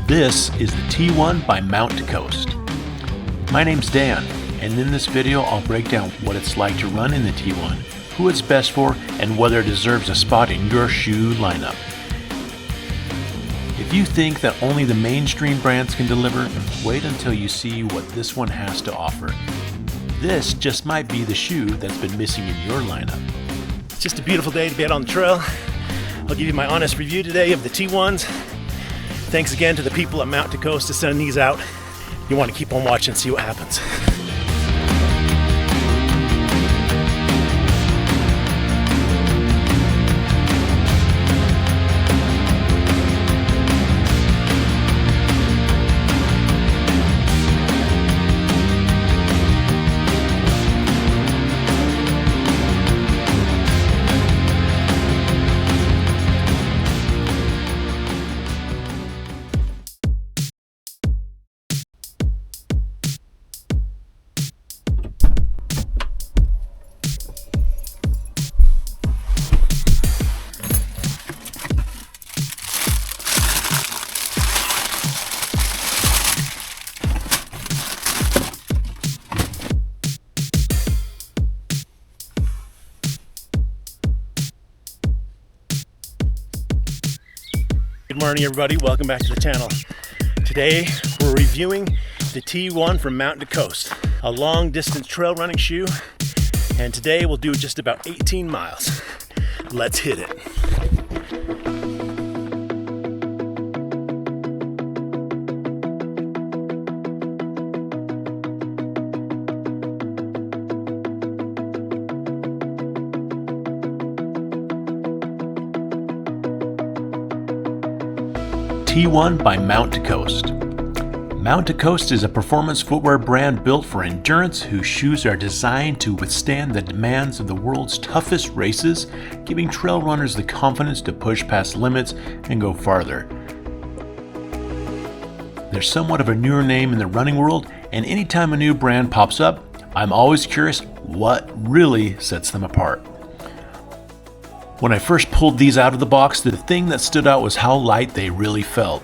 This is the T1 by Mount to Coast. My name's Dan, and in this video I'll break down what it's like to run in the T1, who it's best for, and whether it deserves a spot in your shoe lineup. If you think that only the mainstream brands can deliver, wait until you see what this one has to offer. This just might be the shoe that's been missing in your lineup. It's just a beautiful day to be out on the trail. I'll give you my honest review today of the T1s. Thanks again to the people at Mount to Coast to send these out. You want to keep on watching and see what happens. Good morning, everybody. Welcome back to the channel. Today we're reviewing the T1 from Mount to Coast, a long distance trail running shoe, and today we'll do just about 18 miles. Let's hit it. T1 by Mount to Coast. Mount to Coast is a performance footwear brand built for endurance whose shoes are designed to withstand the demands of the world's toughest races, giving trail runners the confidence to push past limits and go farther. They're somewhat of a newer name in the running world, and anytime a new brand pops up, I'm always curious what really sets them apart. When I first pulled these out of the box, the thing that stood out was how light they really felt.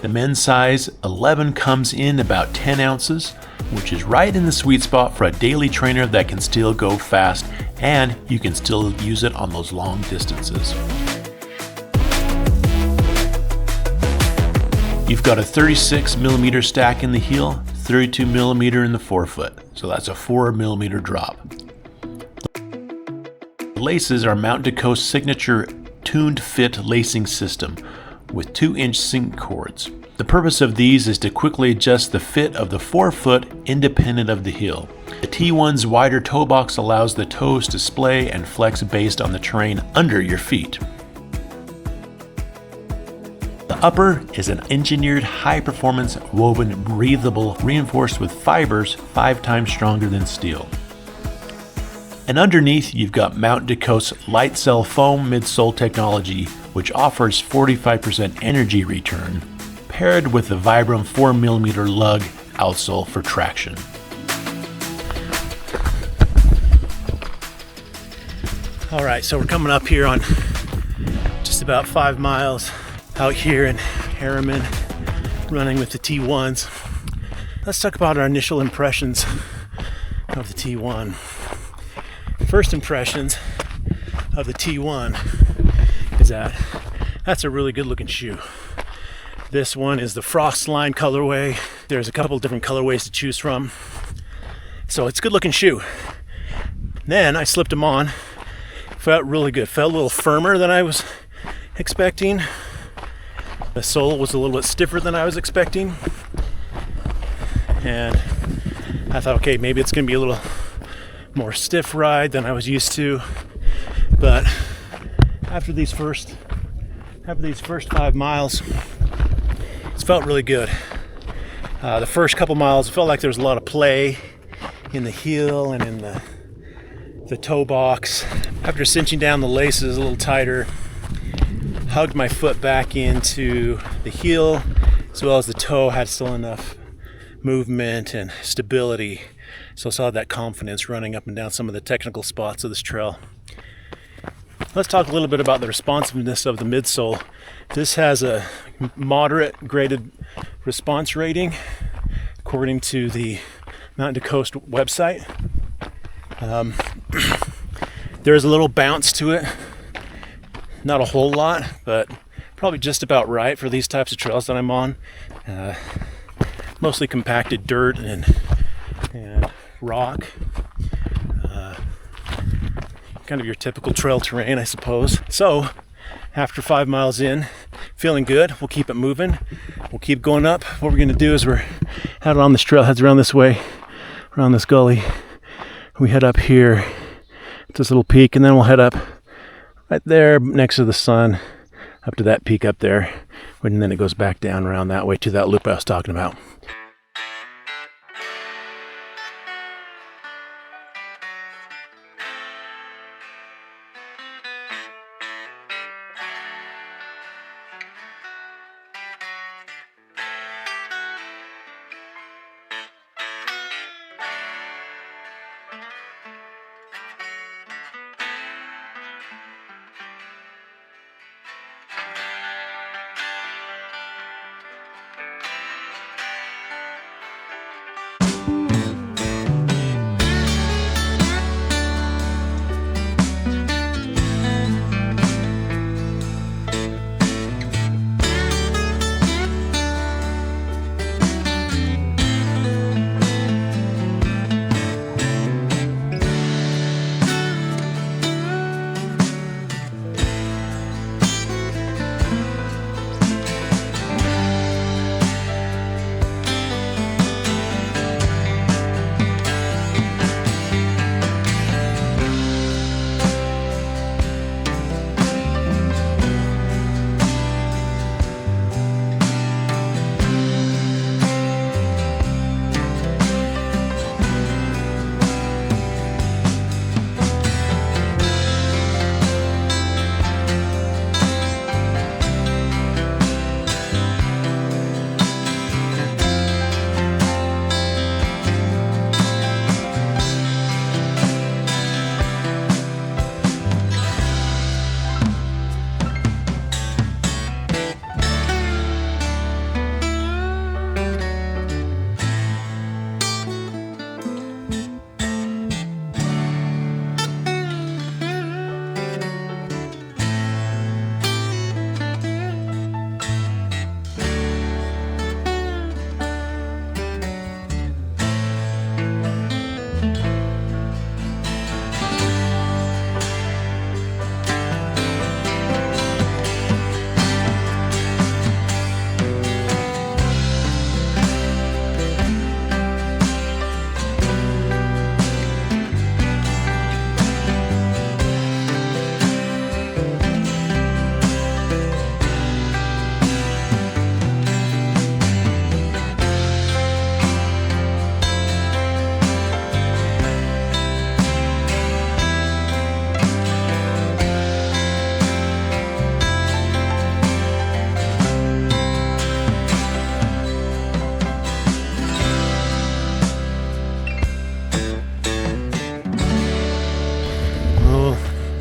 The men's size 11 comes in about 10 ounces, which is right in the sweet spot for a daily trainer that can still go fast, and you can still use it on those long distances. You've got a 36 millimeter stack in the heel, 32 millimeter in the forefoot, so that's a 4 millimeter drop. Laces are Mount to Coast signature tuned fit lacing system with 2-inch sync cords. The purpose of these is to quickly adjust the fit of the forefoot independent of the heel. The T1's wider toe box allows the toes to splay and flex based on the terrain under your feet. The upper is an engineered high-performance woven breathable reinforced with fibers 5 times stronger than steel. And underneath, you've got Mount to Coast's light cell foam midsole technology, which offers 45% energy return, paired with the Vibram 4 millimeter lug outsole for traction. All right, so we're coming up here on just about 5 miles out here in Harriman, running with the T1s. Let's talk about our initial impressions of the T1. First impressions of the T1 is that that's a really good looking shoe. This one is the Frost Line colorway. There's a couple different colorways to choose from. So it's a good looking shoe. Then I slipped them on. Felt really good. Felt a little firmer than I was expecting. The sole was a little bit stiffer than I was expecting. And I thought, okay, maybe it's gonna be a little more stiff ride than I was used to, but after these first 5 miles, it's felt really good. The first couple miles, it felt like there was a lot of play in the heel and in the toe box. After cinching down the laces a little tighter, hugged my foot back into the heel, as well as the toe had still enough movement and stability. So I saw that confidence running up and down some of the technical spots of this trail. Let's talk a little bit about the responsiveness of the midsole. This has a moderate graded response rating according to the Mountain to Coast website. There's a little bounce to it, not a whole lot, but probably just about right for these types of trails that I'm on. Mostly compacted dirt and rock. Kind of your typical trail terrain, I suppose. So after 5 miles in, feeling good. We'll keep it moving. We'll keep going up. What we're gonna do is we're headed on this trail, heads around this way, around this gully. We head up here to this little peak, and then we'll head up right there next to the sun, up to that peak up there, and then it goes back down around that way to that loop I was talking about.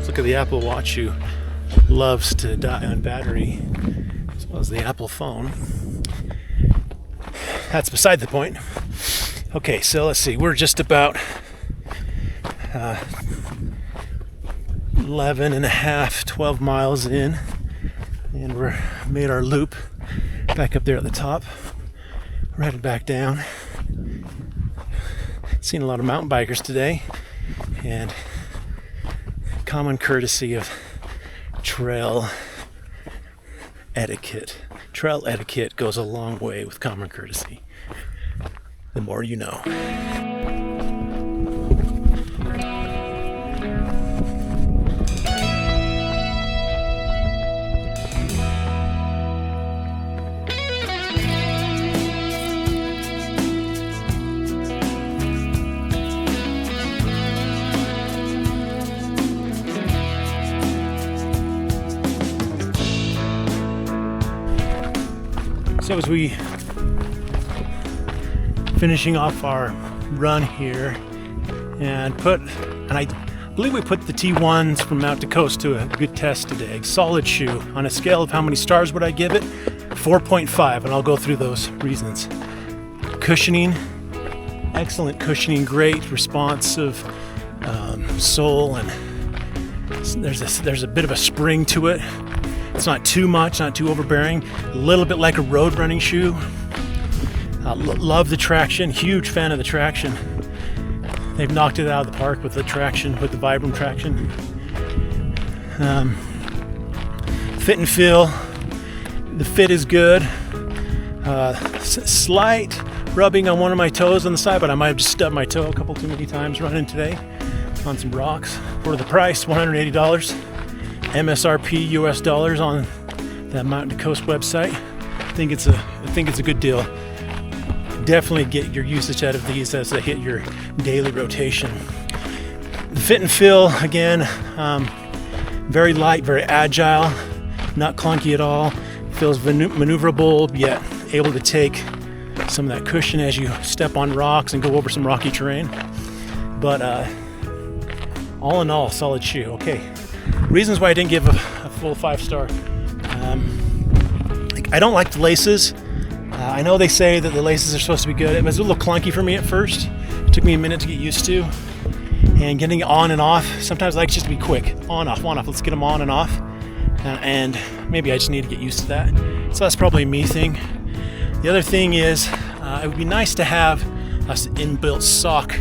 Look at the Apple Watch, who loves to die on battery, as well as the Apple phone. That's beside the point. Okay, so let's see. We're just about 11 and a half, 12 miles in, and we're made our loop back up there at the top. We're headed back down. Seen a lot of mountain bikers today, and common courtesy of trail etiquette. Trail etiquette goes a long way with common courtesy. The more you know. So as we finishing off our run here, and I believe we put the T1s from Mount to Coast to a good test today. Solid shoe. On a scale of how many stars would I give it? 4.5, and I'll go through those reasons. Cushioning, excellent cushioning, great responsive sole, and there's a bit of a spring to it. It's not too much, not too overbearing. A little bit like a road running shoe. Love the traction. Huge fan of the traction. They've knocked it out of the park with the traction, with the Vibram traction. Fit and feel. The fit is good. Slight rubbing on one of my toes on the side, but I might have just stubbed my toe a couple too many times running today on some rocks. For the price, $180. MSRP US dollars on that Mountain to Coast website. I think it's a good deal. Definitely get your usage out of these as they hit your daily rotation. The fit and feel, again, very light, very agile, not clunky at all. Feels maneuverable, yet able to take some of that cushion as you step on rocks and go over some rocky terrain. But all in all, solid shoe. Okay, reasons why I didn't give a full 5-star. I don't like the laces. I know they say that the laces are supposed to be good. It was a little clunky for me at first. It took me a minute to get used to. And getting on and off, sometimes I like just to be quick. On, off, on, off. Let's get them on and off. And maybe I just need to get used to that. So that's probably a me thing. The other thing is, it would be nice to have an inbuilt sock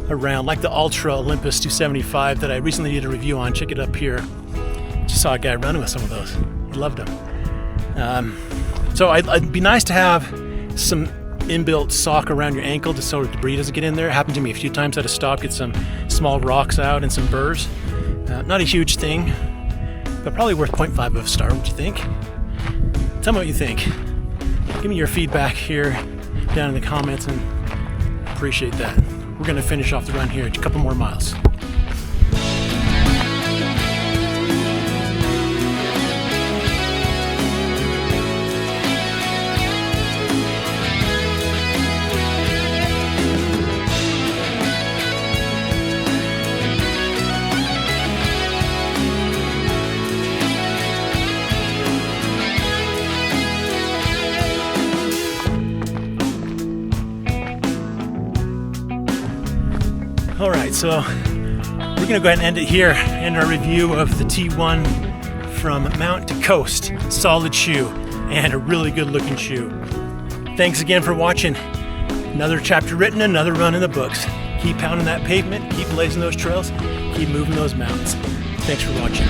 around, like the Altra Olympus 275 that I recently did a review on. Check it up here. Just saw a guy running with some of those. He loved them. So it'd be nice to have some inbuilt sock around your ankle just so debris doesn't get in there. It happened to me a few times. I had to stop, get some small rocks out and some burrs. Not a huge thing, but probably worth 0.5 of a star. What do you think? Tell me what you think. Give me your feedback here down in the comments, and appreciate that. We're going to finish off the run here, a couple more miles. All right, so we're gonna go ahead and end it here in our review of the T1 from Mountain to Coast. Solid shoe and a really good looking shoe. Thanks again for watching. Another chapter written, another run in the books. Keep pounding that pavement, keep blazing those trails, keep moving those mountains. Thanks for watching.